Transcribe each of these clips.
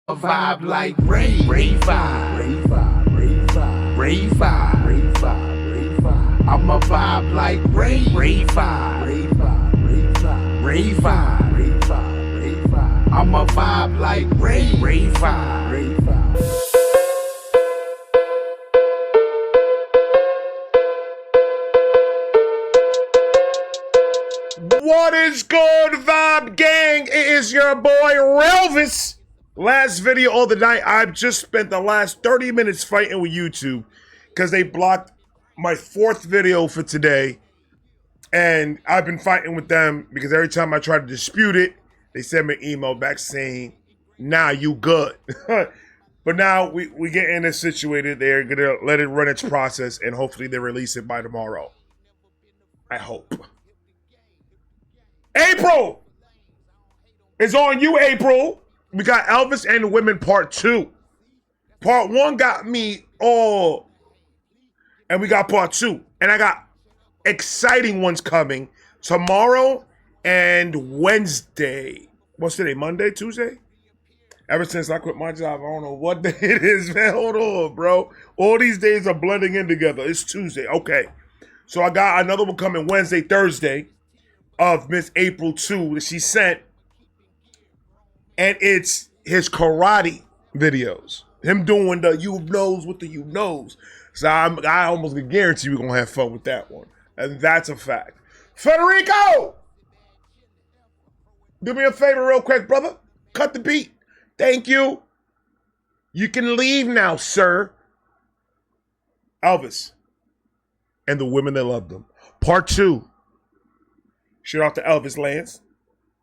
A vibe like rave, rave vibe, rave vibe, rave vibe, rave vibe, rave vibe, rave vibe. I'm a vibe like rave, rave vibe, rave vibe, rave vibe, rave vibe, rave vibe, rave vibe. I'm a vibe like rave, rave vibe, rave vibe. What is good, Vibe Gang? It is your boy, Elvis. Last video of the night, I've just spent the last 30 minutes fighting with YouTube because they blocked my fourth video for today. And I've been fighting with them because every time I try to dispute it, they send me an email back saying, nah, you good. But now we get in this situated. They're going to let it run its process and hopefully they release it by tomorrow. I hope. April! It's on you, April. We got Elvis and the Women Part 2. Part 1 got me all. And we got Part 2. And I got exciting ones coming tomorrow and Wednesday. What's today? Monday? Tuesday? Ever since I quit my job, I don't know what day it is, man. Hold on, bro. All these days are blending in together. It's Tuesday. Okay. So I got another one coming Wednesday, Thursday of Miss April 2 that she sent. And it's his karate videos. Him doing the you knows with the you knows. So I almost can guarantee we're going to have fun with that one. And that's a fact. Federico! Do me a favor real quick, brother. Cut the beat. Thank you. You can leave now, sir. Elvis and the women that loved him. Part 2. Shout out to Elvis Lance.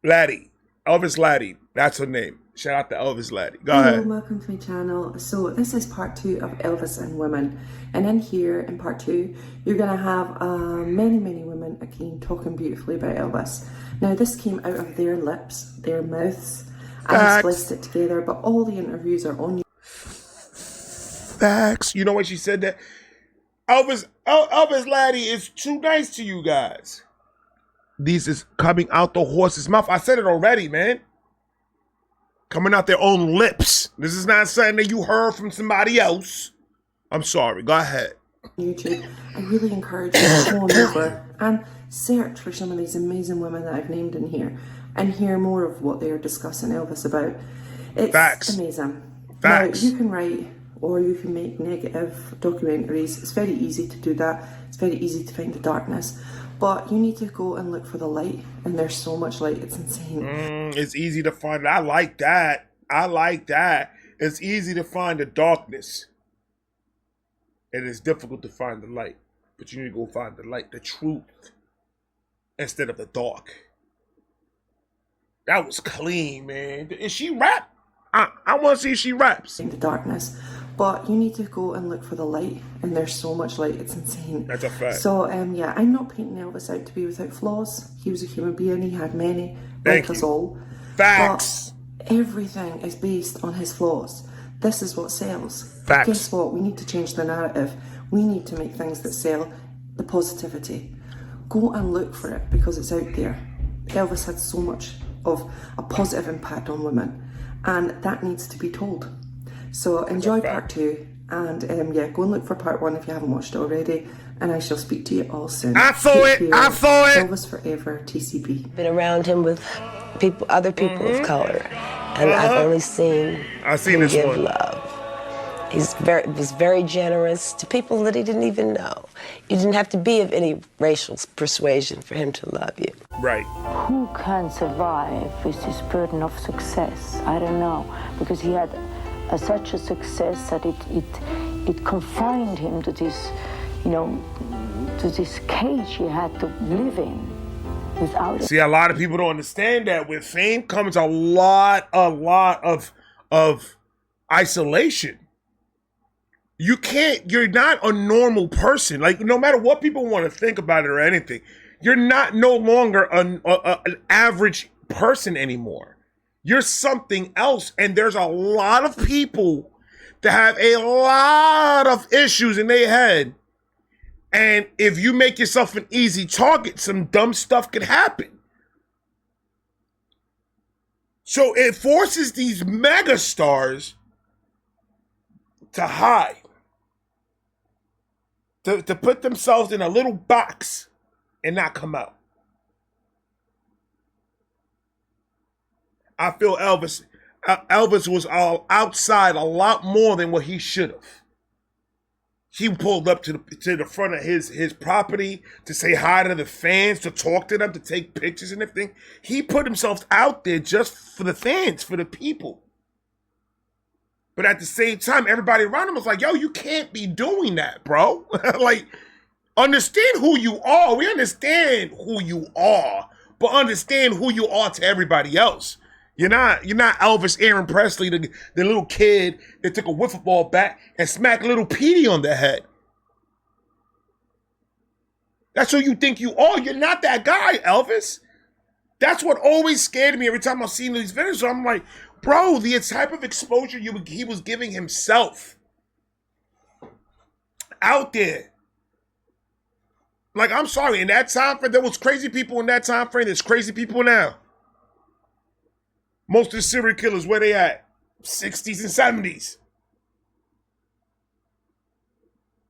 Laddie. Elvis Laddie. That's her name. Shout out to Elvis Laddie. Go ahead. Hello, welcome to my channel. So this is part 2 of Elvis and Women. And in here, in part 2, you're going to have many women again talking beautifully about Elvis. Now this came out of their lips, their mouths. I spliced it together, but all the interviews are on Facts. You know when she said that? Elvis Laddie is too nice to you guys. These is coming out the horse's mouth. I said it already, man. Coming out their own lips. This is not something that you heard from somebody else. I'm sorry. Go ahead. YouTube. I really encourage you to go on over and search for some of these amazing women that I've named in here and hear more of what they're discussing Elvis about. It's Facts. amazing. Facts. Now, you can write or you can make negative documentaries. It's very easy to do that. It's very easy to find the darkness. But you need to go and look for the light. And there's so much light. It's insane. It's easy to find. I like that. I like that. It's easy to find the darkness. It is difficult to find the light. But you need to go find the light, the truth, instead of the dark. That was clean, man. Is she rap? I want to see if she raps. In the darkness. But you need to go and look for the light, and there's so much light, it's insane. That's a fact. So, yeah, I'm not painting Elvis out to be without flaws. He was a human being, he had many, Thank like us you. all. Facts. But everything is based on his flaws. This is what sells. Facts. Guess what? We need to change the narrative. We need to make things that sell the positivity. Go and look for it, because it's out there. Elvis had so much of a positive impact on women, and that needs to be told. So enjoy part 2, and yeah, go and look for part 1 if you haven't watched it already, and I shall speak to you all soon. I saw it. I saw it. Elvis forever, TCB. Been around him with people, other people of color, and I've only seen him this give one. love. Was very generous to people that he didn't even know. You didn't have to be of any racial persuasion for him to love you. Right. Who can survive with this burden of success? I don't know, because he had such a success that it confined him to this, to this cage he had to live in without it. See, a lot of people don't understand that with fame comes a lot of isolation. You're not a normal person. Like, no matter what people want to think about it or anything, you're not no longer an average person anymore. You're something else. And there's a lot of people that have a lot of issues in their head. And if you make yourself an easy target, some dumb stuff could happen. So it forces these megastars to hide, to put themselves in a little box and not come out. I feel Elvis was all outside a lot more than what he should have. He pulled up to the front of his property to say hi to the fans, to talk to them, to take pictures and everything. He put himself out there just for the fans, for the people. But at the same time, everybody around him was like, yo, you can't be doing that, bro. Like, understand who you are. We understand who you are, but understand who you are to everybody else. You're not Elvis Aaron Presley, the little kid that took a wiffle ball bat and smacked little Petey on the head. That's who you think you are. You're not that guy, Elvis. That's what always scared me every time I've seen these videos. So I'm like, bro, the type of exposure he was giving himself out there. Like, I'm sorry, in that time frame, there was crazy people in that time frame. There's crazy people now. Most of the serial killers, where they at? 60s and 70s.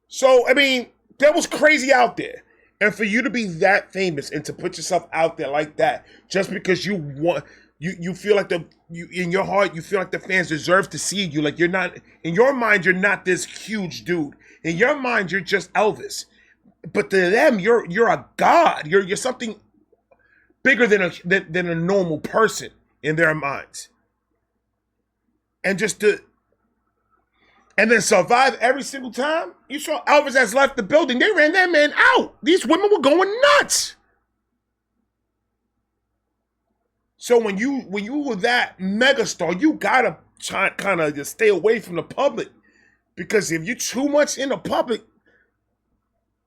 So, I mean, that was crazy out there. And for you to be that famous and to put yourself out there like that, just because you want, you feel like in your heart, you feel like the fans deserve to see you. Like, you're not, in your mind, you're not this huge dude. In your mind, you're just Elvis. But to them, you're a god. You're something bigger than a normal person in their minds. And and then survive every single time. You saw Elvis has left the building. They ran that man out. These women were going nuts. So when you were that megastar, you gotta try kind of just stay away from the public. Because if you're too much in the public,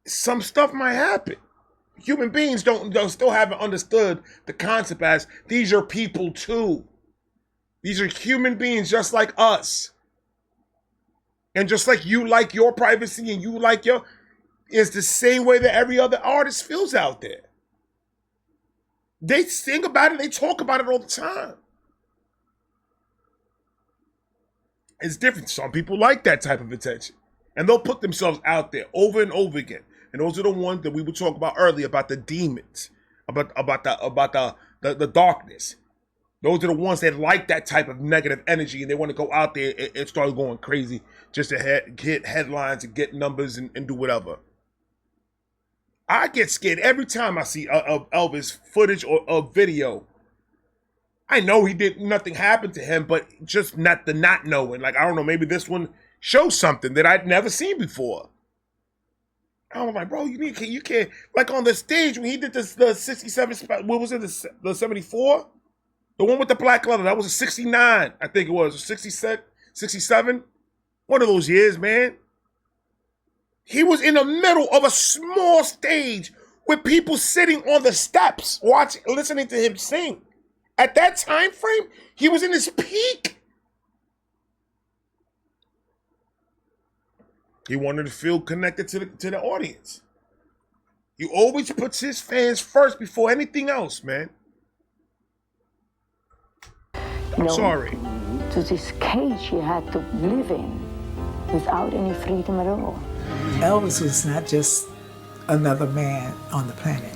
some stuff might happen. Human beings still haven't understood the concept as these are people too. These are human beings just like us. And just like you like your privacy and you like it's the same way that every other artist feels out there. They sing about it, they talk about it all the time. It's different. Some people like that type of attention. And they'll put themselves out there over and over again. And those are the ones that we were talking about earlier, about the demons, about the darkness. Those are the ones that like that type of negative energy, and they want to go out there and start going crazy just to get headlines and get numbers and do whatever. I get scared every time I see Elvis footage or a video. I know nothing happened to him, but just not knowing. Like, I don't know, maybe this one shows something that I'd never seen before. I was like, bro, you can't, like on the stage when he did the 67, what was it, the 74? The one with the black leather, that was a 69, I think it was, 67? One of those years, man. He was in the middle of a small stage with people sitting on the steps, listening to him sing. At that time frame, he was in his peak. He wanted to feel connected to the audience. He always puts his fans first before anything else, man. I'm sorry. To this cage he had to live in without any freedom at all. Elvis was not just another man on the planet.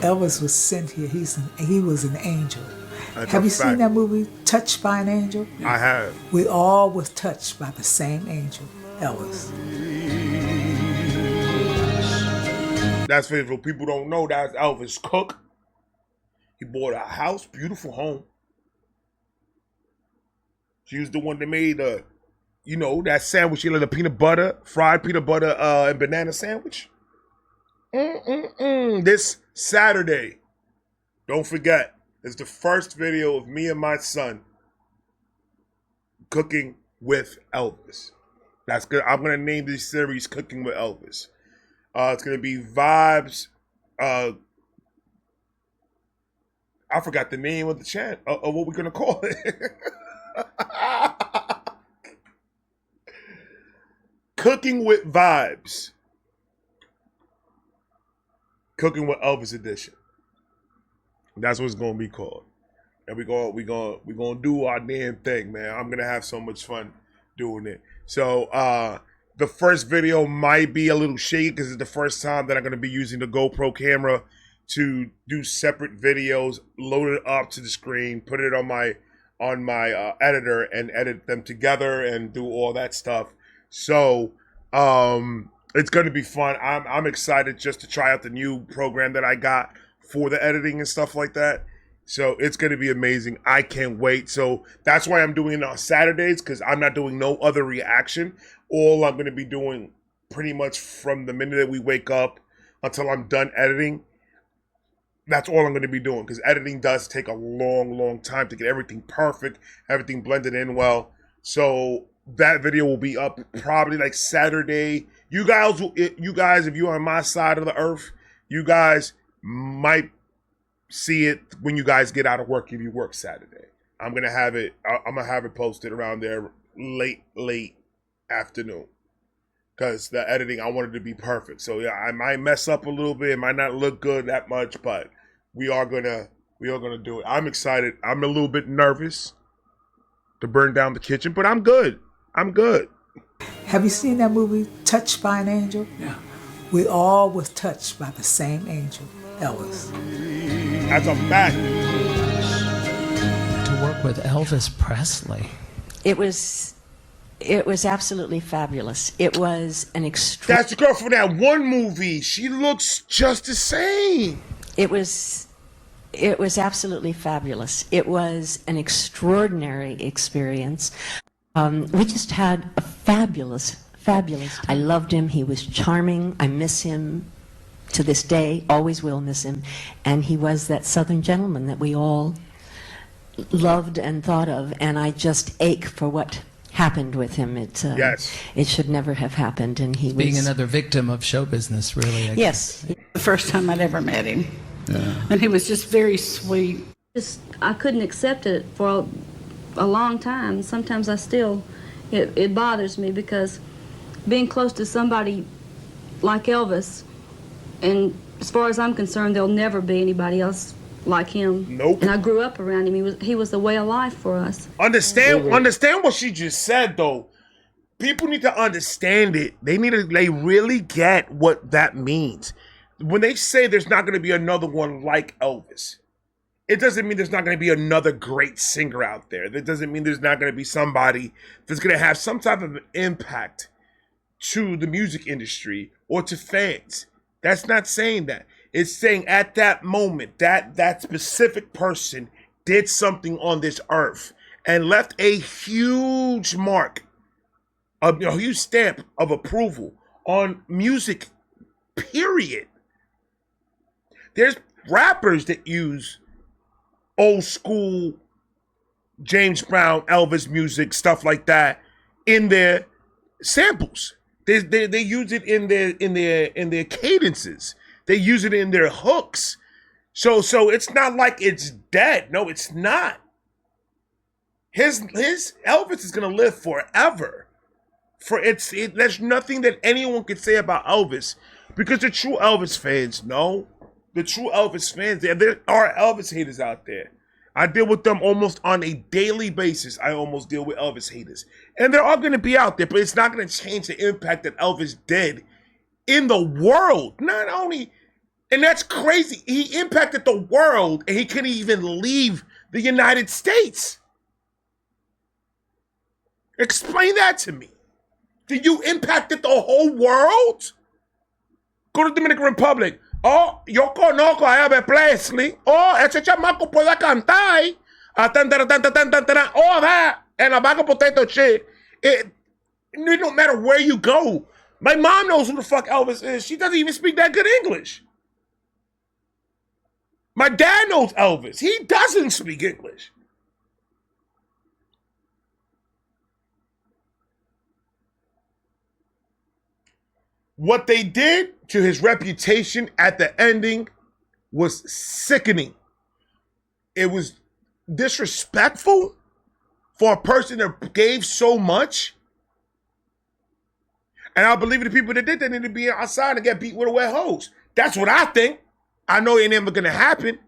Elvis was sent here. He was an angel. Have you seen that movie, Touched by an Angel? I have. We all was touched by the same angel, Elvis. That's for people don't know, that's Elvis Cook. He bought a house, beautiful home. She was the one that made that sandwich, the peanut butter, fried peanut butter and banana sandwich. This Saturday, don't forget, is the first video of me and my son cooking with Elvis. That's good. I'm gonna name this series "Cooking with Elvis." It's gonna be vibes. I forgot the name of the channel of what we're gonna call it. Cooking with Vibes. Cooking with Elvis edition. That's what it's going to be called. and we gonna do our damn thing, man. I'm gonna have so much fun doing it. So the first video might be a little shaky because it's the first time that I'm gonna be using the GoPro camera to do separate videos, load it up to the screen, put it on my editor, and edit them together and do all that stuff. So it's gonna be fun. I'm excited just to try out the new program that I got for the editing and stuff like that. So it's gonna be amazing. I can't wait. So that's why I'm doing it on Saturdays, because I'm not doing no other reaction. All I'm gonna be doing pretty much from the minute that we wake up until I'm done editing, that's all I'm going to be doing, because editing does take a long time to get everything perfect, everything blended in well. So that video will be up probably like Saturday. You guys, if you're on my side of the earth, you guys might see it when you guys get out of work if you work Saturday. I'm gonna have it posted around there late afternoon, because the editing, I want it to be perfect. So yeah, I might mess up a little bit. It might not look good that much, but we are gonna do it. I'm excited. I'm a little bit nervous to burn down the kitchen, but I'm good. Have you seen that movie, Touched by an Angel? Yeah. We all was touched by the same angel, Elvis. As I'm back. To work with Elvis Presley. It was absolutely fabulous. It was an That's the girl from that one movie. She looks just the same. It was absolutely fabulous. It was an extraordinary experience. We just had a fabulous time. I loved him. He was charming. I miss him to this day. Always will miss him. And he was that Southern gentleman that we all loved and thought of. And I just ache for what happened with him. Yes. It should never have happened. And he Being was another victim of show business, really. Yes. The first time I'd ever met him. Yeah. And he was just very sweet. I couldn't accept it for a long time. Sometimes it bothers me, because being close to somebody like Elvis, and as far as I'm concerned, there'll never be anybody else like him. Nope. And I grew up around him. He was the way of life for us. Understand what she just said, though. People need to understand it. They really get what that means. When they say there's not going to be another one like Elvis, it doesn't mean there's not going to be another great singer out there. That doesn't mean there's not going to be somebody that's going to have some type of impact to the music industry or to fans. That's not saying that. It's saying at that moment, that specific person did something on this earth and left a huge mark, a huge stamp of approval on music, period. There's rappers that use old school James Brown, Elvis music, stuff like that in their samples. They use it in their cadences. They use it in their hooks. So it's not like it's dead. No, it's not. His Elvis is gonna live forever. There's nothing that anyone could say about Elvis, because the true Elvis fans know. The true Elvis fans, there are Elvis haters out there. I deal with them almost on a daily basis. I almost deal with Elvis haters. And they're all going to be out there, but it's not going to change the impact that Elvis did in the world. Not only, and that's crazy, he impacted the world and he couldn't even leave the United States. Explain that to me. Did you impacted the whole world? Go to the Dominican Republic. Oh, yo conozco a Elvis Presley. Oh, ese chamaco puede cantar. All that. And a bag of potato chip. It don't matter where you go. My mom knows who the fuck Elvis is. She doesn't even speak that good English. My dad knows Elvis. He doesn't speak English. What they did to his reputation at the ending was sickening. It was disrespectful for a person that gave so much. And I believe the people that did that need to be outside and get beat with a wet hose. That's what I think. I know it ain't never gonna happen.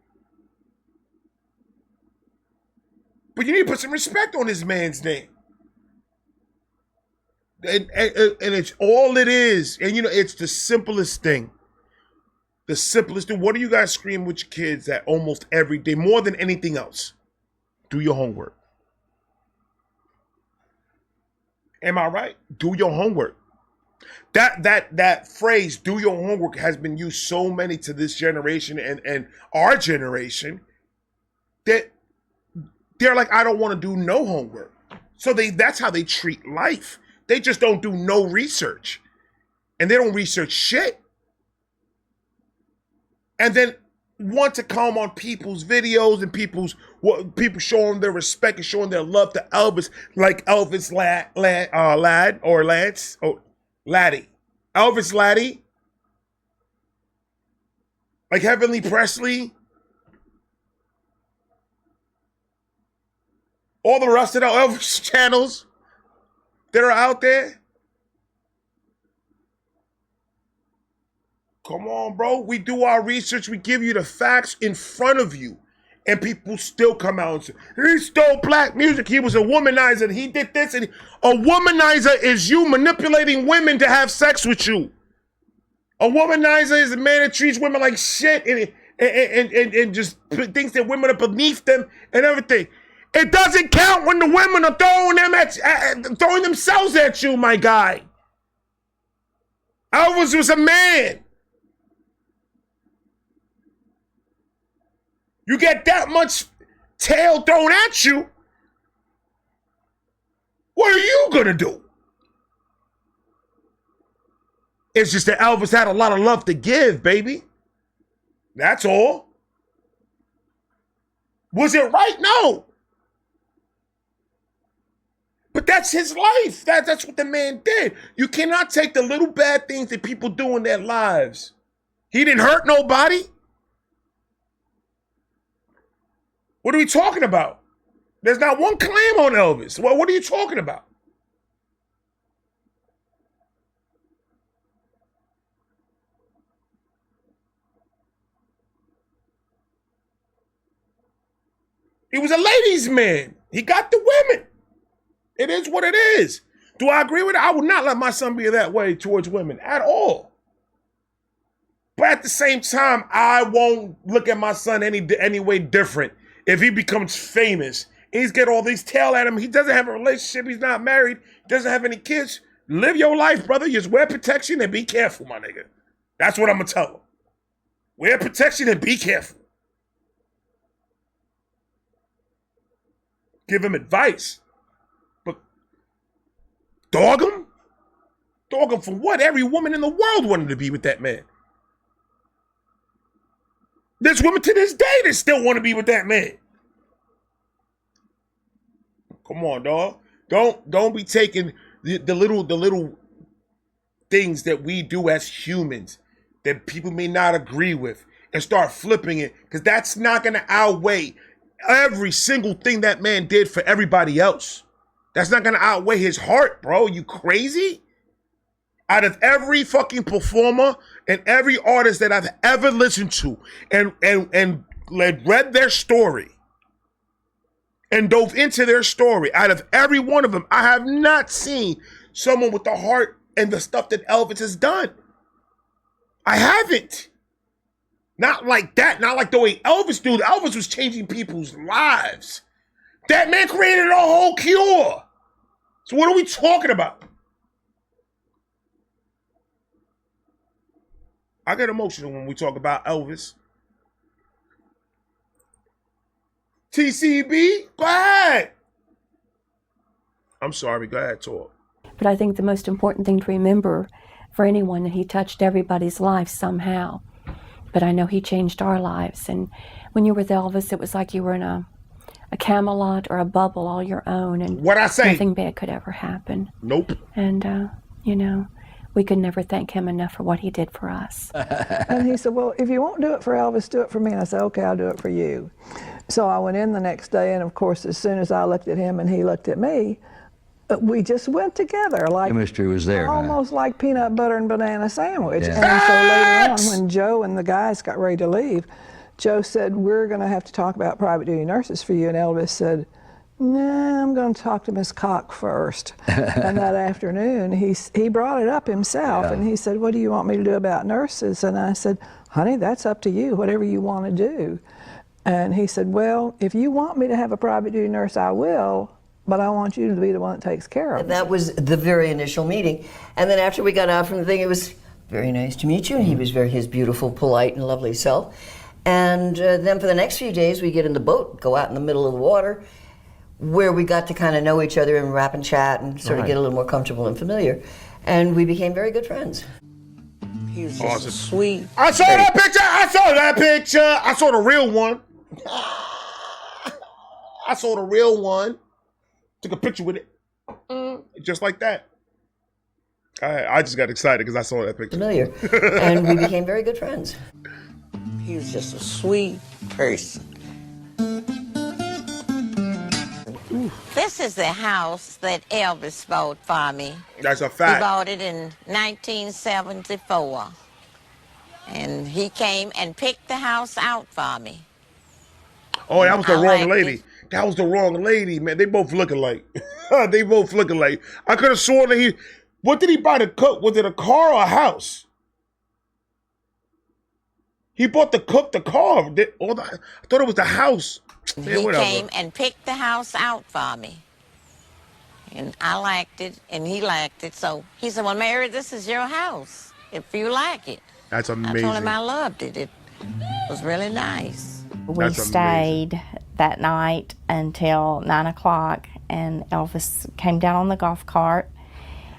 But you need to put some respect on this man's name. And it's all it is. And you know, it's the simplest thing. The simplest thing. What do you guys scream with your kids at almost every day, more than anything else? Do your homework. Am I right? Do your homework. That phrase, do your homework, has been used so many to this generation and our generation that they're like, I don't want to do no homework. So that's how they treat life. They just don't do no research. And they don't research shit. And then want to come on people's videos and people showing their respect and showing their love to Elvis, like Elvis Laddie. Elvis Laddie. Like Heavenly Presley. All the rest of the Elvis channels that are out there. Come on, bro. We do our research. We give you the facts in front of you. And people still come out and say, he stole black music. He was a womanizer. He did this. And a womanizer is you manipulating women to have sex with you. A womanizer is a man that treats women like shit and just thinks that women are beneath them and everything. It doesn't count when the women are throwing themselves at you, my guy. Elvis was a man. You get that much tail thrown at you, what are you gonna do? It's just that Elvis had a lot of love to give, baby. That's all. Was it right? No. But that's his life. That's what the man did. You cannot take the little bad things that people do in their lives. He didn't hurt nobody. What are we talking about? There's not one claim on Elvis. What are you talking about? He was a ladies' man. He got the women. It is what it is. Do I agree with it? I would not let my son be that way towards women at all. But at the same time, I won't look at my son any way different. If he becomes famous, he's got all these tail at him. He doesn't have a relationship. He's not married. He doesn't have any kids. Live your life, brother. Just wear protection and be careful, my nigga. That's what I'm going to tell him. Wear protection and be careful. Give him advice. But dog him? Dog him for what? Every woman in the world wanted to be with that man. There's women to this day that still want to be with that man. Come on, dog. Don't be taking the little things that we do as humans that people may not agree with and start flipping it, because that's not going to outweigh every single thing that man did for everybody else. That's not going to outweigh his heart, bro. You crazy? Out of every fucking performer and every artist that I've ever listened to and read their story and dove into their story, out of every one of them, I have not seen someone with the heart and the stuff that Elvis has done. I haven't. Not like that. Not like the way Elvis did. Elvis was changing people's lives. That man created a whole cure. So what are we talking about? I get emotional when we talk about Elvis. TCB, go ahead. I'm sorry, go ahead, talk. But I think the most important thing to remember for anyone, that he touched everybody's life somehow. But I know he changed our lives. And when you were with Elvis, it was like you were in a Camelot or a bubble all your own. And what I say? Nothing bad could ever happen. Nope. And, we could never thank him enough for what he did for us. And he said, well, if you won't do it for Elvis, do it for me. And I said, okay, I'll do it for you. So I went in the next day, and of course, as soon as I looked at him and he looked at me, we just went together. Like chemistry was there. Almost like peanut butter and banana sandwich. Yeah. And so later on, when Joe and the guys got ready to leave, Joe said, we're going to have to talk about private duty nurses for you. And Elvis said, nah, I'm going to talk to Miss Cock first. And that afternoon, he brought it up himself, and he said, what do you want me to do about nurses? And I said, honey, that's up to you, whatever you want to do. And he said, well, if you want me to have a private duty nurse, I will, but I want you to be the one that takes care of it. That was the very initial meeting. And then after we got out from the thing, it was very nice to meet you. And he was his beautiful, polite, and lovely self. And then for the next few days, we get in the boat, go out in the middle of the water, where we got to kind of know each other and rap and chat and sort of get a little more comfortable and familiar. And we became very good friends. He was just sweet. I saw that picture. I saw that picture. I saw the real one. I saw the real one. Took a picture with it. Just like that. I just got excited because I saw that picture. Familiar. And we became very good friends. He was just a sweet person. This is the house that Elvis bought for me. That's a fact. He bought it in 1974. And he came and picked the house out for me. Oh, that was the wrong lady. It. That was the wrong lady, man. They both look alike. They both look alike. I could have sworn that what did he buy to cook? Was it a car or a house? He bought the car. I thought it was the house. He came and picked the house out for me. And I liked it, and he liked it. So he said, well, Mary, this is your house, if you like it. That's amazing. I told him I loved it. It was really nice. We stayed that night until 9 o'clock, and Elvis came down on the golf cart.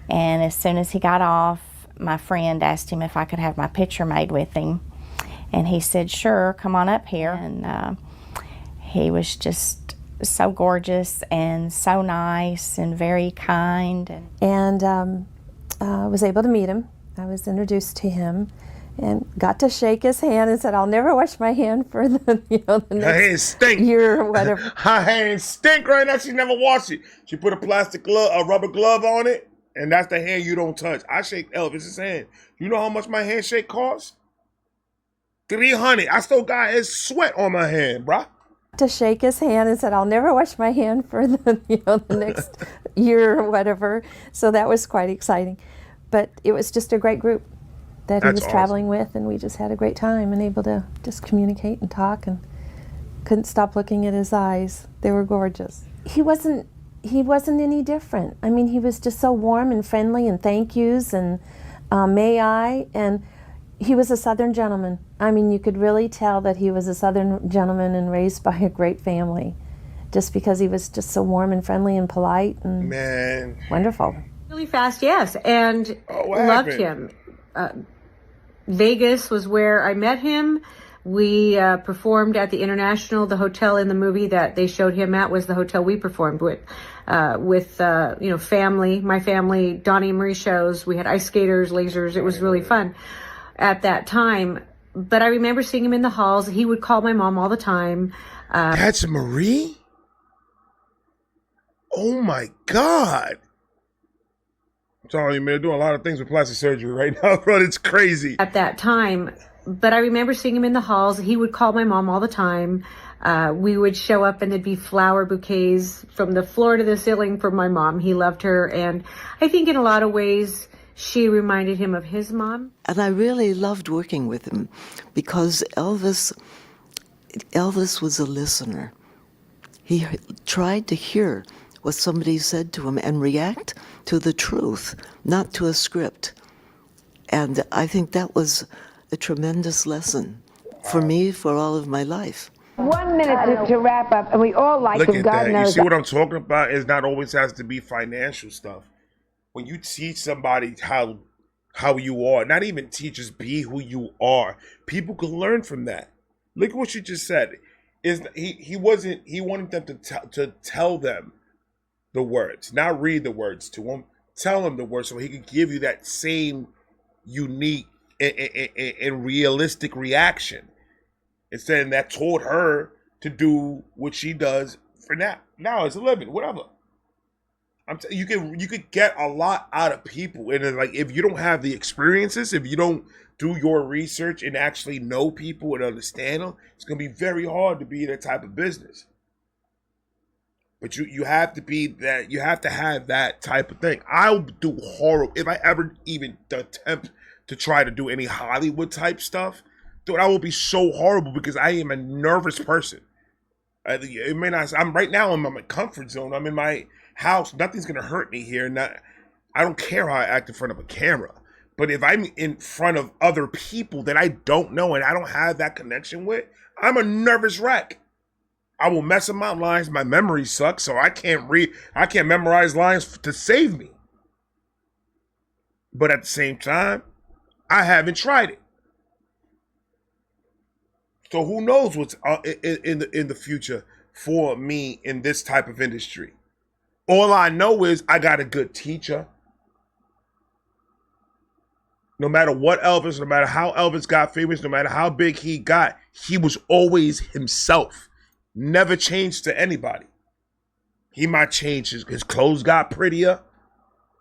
And as soon as he got off, my friend asked him if I could have my picture made with him. And he said, sure, come on up here. And he was just so gorgeous and so nice and very kind. And I was able to meet him. I was introduced to him and got to shake his hand and said, I'll never wash my hand for the next year or whatever. Her hands stink right now. She never washed it. She put a rubber glove on it, and that's the hand you don't touch. I shake Elvis's hand. You know how much my handshake costs? $300. I still got his sweat on my hand, bruh. To shake his hand and said, I'll never wash my hand for the next year or whatever. So that was quite exciting. But it was just a great group that he was traveling with, and we just had a great time and able to just communicate and talk, and couldn't stop looking at his eyes. They were gorgeous. He wasn't any different. I mean, he was just so warm and friendly, and thank yous and may I, and he was a Southern gentleman. I mean, you could really tell that he was a Southern gentleman and raised by a great family, just because he was just so warm and friendly and polite and wonderful. Really fast, yes, and loved him. Vegas was where I met him. We performed at the International. The hotel in the movie that they showed him at was the hotel we performed with family, my family, Donnie and Marie shows. We had ice skaters, lasers. It was really fun at that time. But I remember seeing him in the halls. He would call my mom all the time. That's Marie? Oh my God. I'm telling you, man, they're doing a lot of things with plastic surgery right now, bro. It's crazy. At that time. But I remember seeing him in the halls. He would call my mom all the time. We would show up and there'd be flower bouquets from the floor to the ceiling for my mom. He loved her. And I think in a lot of ways, she reminded him of his mom. And I really loved working with him because Elvis was a listener. He tried to hear what somebody said to him and react to the truth, not to a script. And I think that was a tremendous lesson for me for all of my life. 1 minute to wrap up, and we all like Look him. at God that. knows. You see what I'm talking about? It's not always has to be financial stuff. When you teach somebody how you are, not even teach, just be who you are. People can learn from that. Look at what you just said. He wanted them to tell them the words, not read the words to him. Tell him the words so he could give you that same unique and realistic reaction. Instead, that taught her to do what she does for now as a living, whatever. You could get a lot out of people, and like if you don't have the experiences, if you don't do your research and actually know people and understand them, it's gonna be very hard to be in that type of business. But you have to be that. You have to have that type of thing. I'll do horrible if I ever even attempt to try to do any Hollywood type stuff. Dude, I will be so horrible because I am a nervous person. It may not. I'm right now. I'm in my comfort zone. I'm in my house. Nothing's gonna hurt me here. I don't care how I act in front of a camera. But if I'm in front of other people that I don't know and I don't have that connection with, I'm a nervous wreck. I will mess up my lines. My memory sucks, so I can't memorize lines to save me. But at the same time, I haven't tried it. So who knows what's in the future for me in this type of industry? All I know is I got a good teacher. No matter what Elvis, no matter how Elvis got famous, no matter how big he got, he was always himself. Never changed to anybody. He might change. His clothes got prettier.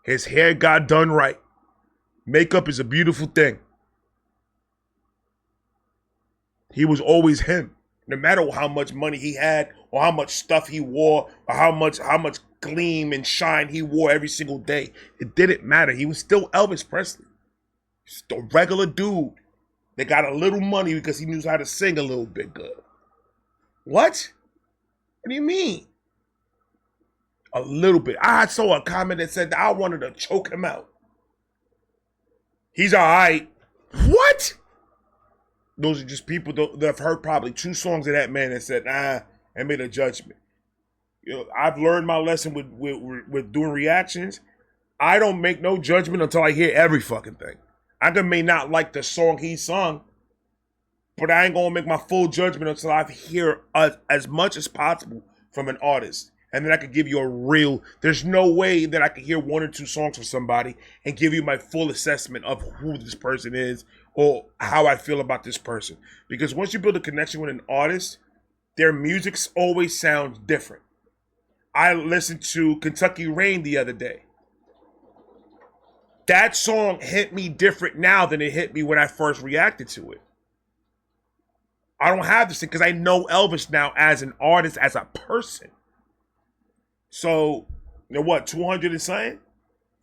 His hair got done right. Makeup is a beautiful thing. He was always him. No matter how much money he had or how much stuff he wore or how much gleam and shine he wore every single day. It didn't matter. He was still Elvis Presley. Just a regular dude that got a little money because he knew how to sing a little bit good. What? What do you mean? A little bit. I saw a comment that said that I wanted to choke him out. He's all right. What? Those are just people that have heard probably 2 songs of that man and said, and made a judgment. You know, I've learned my lesson with doing reactions. I don't make no judgment until I hear every fucking thing. I may not like the song he sung, but I ain't gonna make my full judgment until I hear as much as possible from an artist. And then I could give you there's no way that I could hear 1 or 2 songs from somebody and give you my full assessment of who this person is or how I feel about this person. Because once you build a connection with an artist, their music always sounds different. I listened to Kentucky Rain the other day. That song hit me different now than it hit me when I first reacted to it. I don't have this thing because I know Elvis now as an artist, as a person. So, you know what, 200 and something?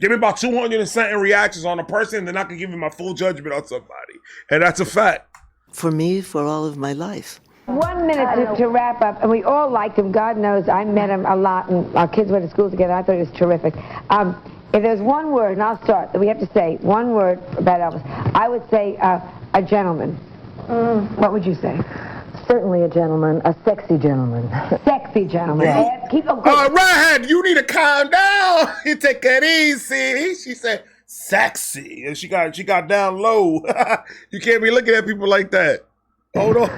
Give me about 200 and something reactions on a person, and then I can give you my full judgment on somebody. And that's a fact. For me, for all of my life. 1 minute to wrap up, and we all liked him. God knows I met him a lot, and our kids went to school together. I thought he was terrific. If there's one word, and I'll start, that we have to say, one word about Elvis, I would say a gentleman. What would you say? Certainly a gentleman, a sexy gentleman. Sexy gentleman. Yeah. Keep a good. Redhead, you need to calm down. You take it easy. She said sexy, and she got down low. You can't be looking at people like that. Hold on.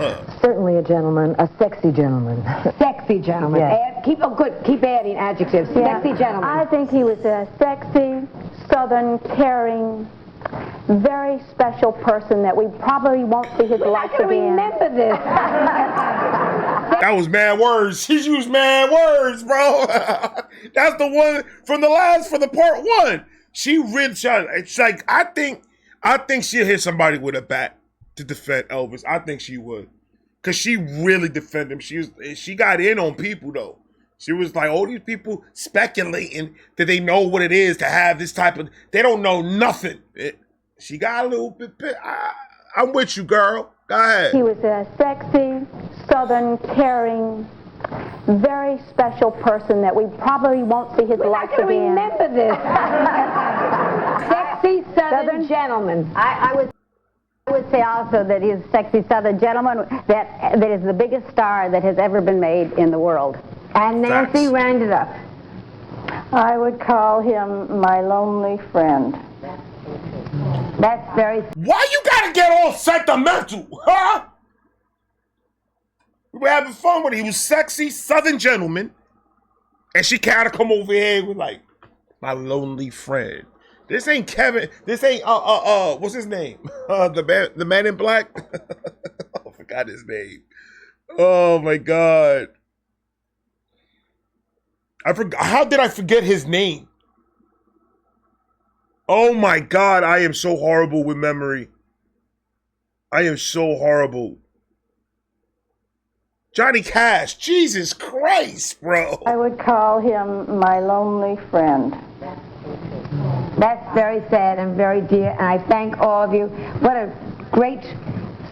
Certainly a gentleman, a sexy gentleman. Sexy gentleman. Yes. Keep adding adjectives. Yeah. Sexy gentleman. I think he was a sexy, southern, caring, very special person that we probably won't see his life again. Remember this. That was mad words. She used mad words, bro. That's the one from the part 1. She really tried. It's like I think she'll hit somebody with a bat to defend Elvis. I think she would, cause she really defended him. She got in on people though. She was like, all these people speculating that they know what it is to have this type of. They don't know nothing. She got a little bit. I'm with you, girl. Go ahead. He was a sexy, southern, caring, very special person that we probably won't see his life again. Remember this. Sexy southern gentleman. I would say also that he's a sexy southern gentleman that is the biggest star that has ever been made in the world. And Nancy rounded up. I would call him my lonely friend. That's very... Why you gotta get all sentimental, huh? We were having fun with it. He was sexy southern gentleman. And she kind of come over here with like, my lonely friend. This ain't Kevin. This ain't, what's his name? The man in black? I forgot his name. Oh my God. How did I forget his name? Oh my God, I am so horrible with memory. I am so horrible. Johnny Cash. Jesus Christ, bro. I would call him my lonely friend. That's very sad and very dear, and I thank all of you. What a great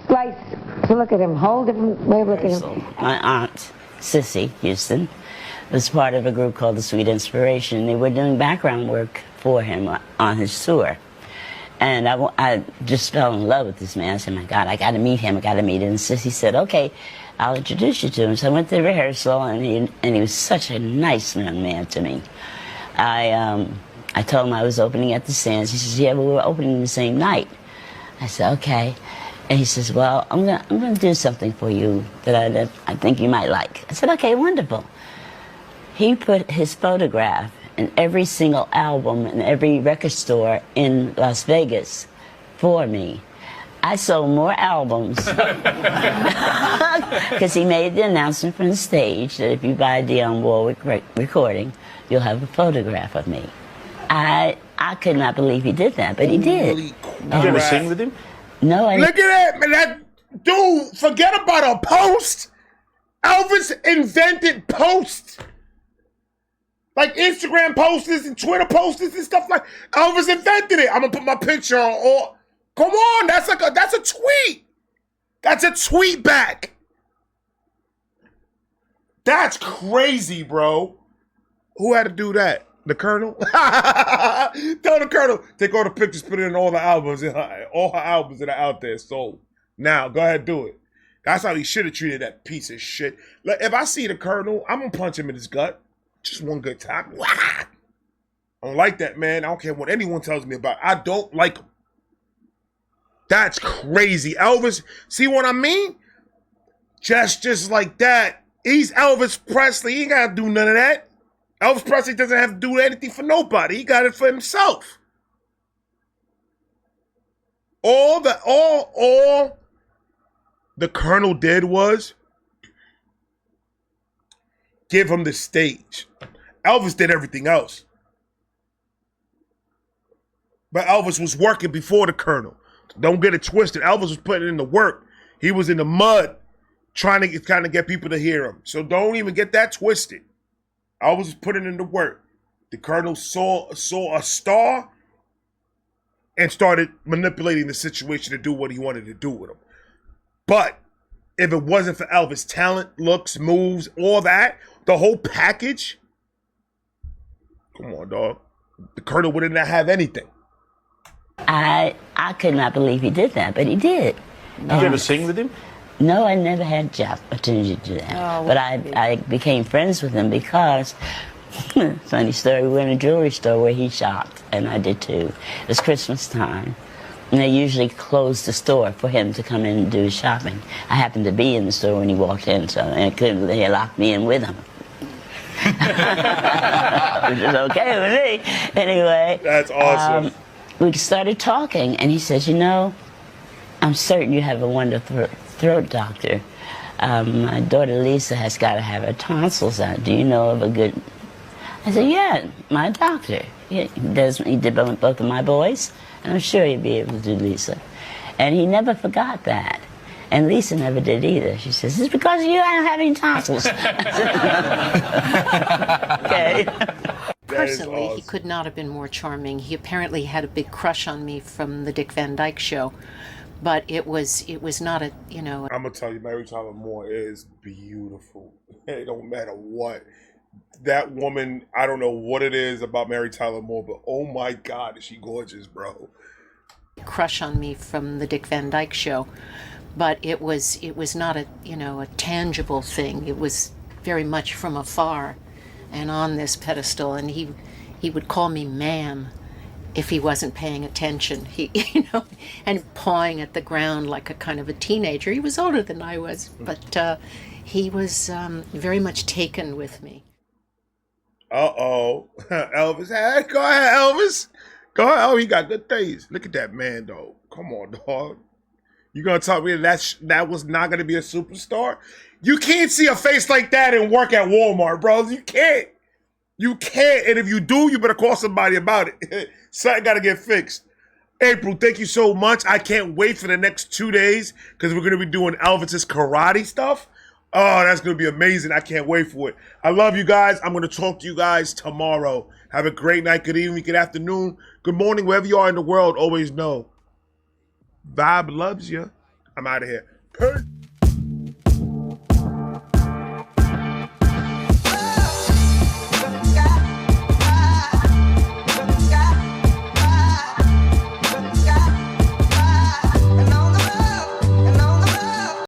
slice to look at him. Whole different way of looking at him. My aunt, Sissy Houston, was part of a group called the Sweet Inspiration. They were doing background work for him on his tour. And I just fell in love with this man. I said, my God, I got to meet him. I got to meet him. And Sissy said, okay, I'll introduce you to him. So I went to the rehearsal, and he was such a nice young man to me. I told him I was opening at the Sands. He says, yeah, but we were opening the same night. I said, okay. And he says, well, I'm gonna do something for you that I think you might like. I said, okay, wonderful. He put his photograph in every single album in every record store in Las Vegas for me. I sold more albums because he made the announcement from the stage that if you buy a Dionne Warwick recording, you'll have a photograph of me. I could not believe he did that, but he did. Did you ever sing with him? No, I Look at that, man. That dude, forget about a post. Elvis invented posts. Like Instagram posters and Twitter posters and stuff like Elvis invented it. I'm gonna put my picture on all. Come on, that's a tweet. That's a tweet back. That's crazy, bro. Who had to do that? The Colonel? Tell the Colonel, take all the pictures, put it in all the albums, all her albums that are out there sold. Now, go ahead, do it. That's how he should have treated that piece of shit. Like, if I see the Colonel, I'm gonna punch him in his gut. Just one good time. I don't like that, man. I don't care what anyone tells me about. I don't like him. That's crazy. Elvis, see what I mean? Just like that. He's Elvis Presley. He ain't gotta do none of that. Elvis Presley doesn't have to do anything for nobody. He got it for himself. All the Colonel did was give him the stage. Elvis did everything else. But Elvis was working before the Colonel. Don't get it twisted. Elvis was putting in the work. He was in the mud trying to get people to hear him. So don't even get that twisted. Elvis was putting in the work. The Colonel saw a star and started manipulating the situation to do what he wanted to do with him. But if it wasn't for Elvis' talent, looks, moves, all that, the whole package, come on, dog. The Colonel would not have anything. I could not believe he did that, but he did. Did you ever sing with him? No, I never had the opportunity to do that. But I became friends with him because, funny story, we were in a jewelry store where he shopped, and I did too. It was Christmas time, and they usually closed the store for him to come in and do his shopping. I happened to be in the store when he walked in, so they locked me in with him. Which is okay with me. Anyway. That's awesome. We started talking, and he says, you know, I'm certain you have a wonderful throat doctor. My daughter Lisa has got to have her tonsils out. Do you know of a good... I said, yeah, my doctor. He did both of my boys, and I'm sure he'd be able to do Lisa. And he never forgot that. And Lisa never did either. She says, it's because you aren't having tonsils. Okay. Personally, he could not have been more charming. He apparently had a big crush on me from the Dick Van Dyke Show, but it was not a, you know. I'm gonna tell you, Mary Tyler Moore is beautiful. It don't matter what. That woman, I don't know what it is about Mary Tyler Moore, but oh my God, is she gorgeous, bro. Crush on me from the Dick Van Dyke Show, but it was not a, you know, a tangible thing. It was very much from afar and on this pedestal, and he would call me ma'am if he wasn't paying attention. He, you know, and pawing at the ground like a kind of a teenager. He was older than I was, but he was very much taken with me. Uh-oh. Elvis. Hey, go ahead, Elvis. Go ahead. Oh, he got good things. Look at that man, though. Come on, dog. You gonna tell me that was not gonna be a superstar? You can't see a face like that and work at Walmart, bro. You can't. You can't. And if you do, you better call somebody about it. Something gotta get fixed. April, thank you so much. I can't wait for the next 2 days because we're gonna be doing Elvis's karate stuff. Oh, that's going to be amazing. I can't wait for it. I love you guys. I'm going to talk to you guys tomorrow. Have a great night, good evening, good afternoon, good morning, wherever you are in the world. Always know, Vibe loves you. I'm out of here. Peace.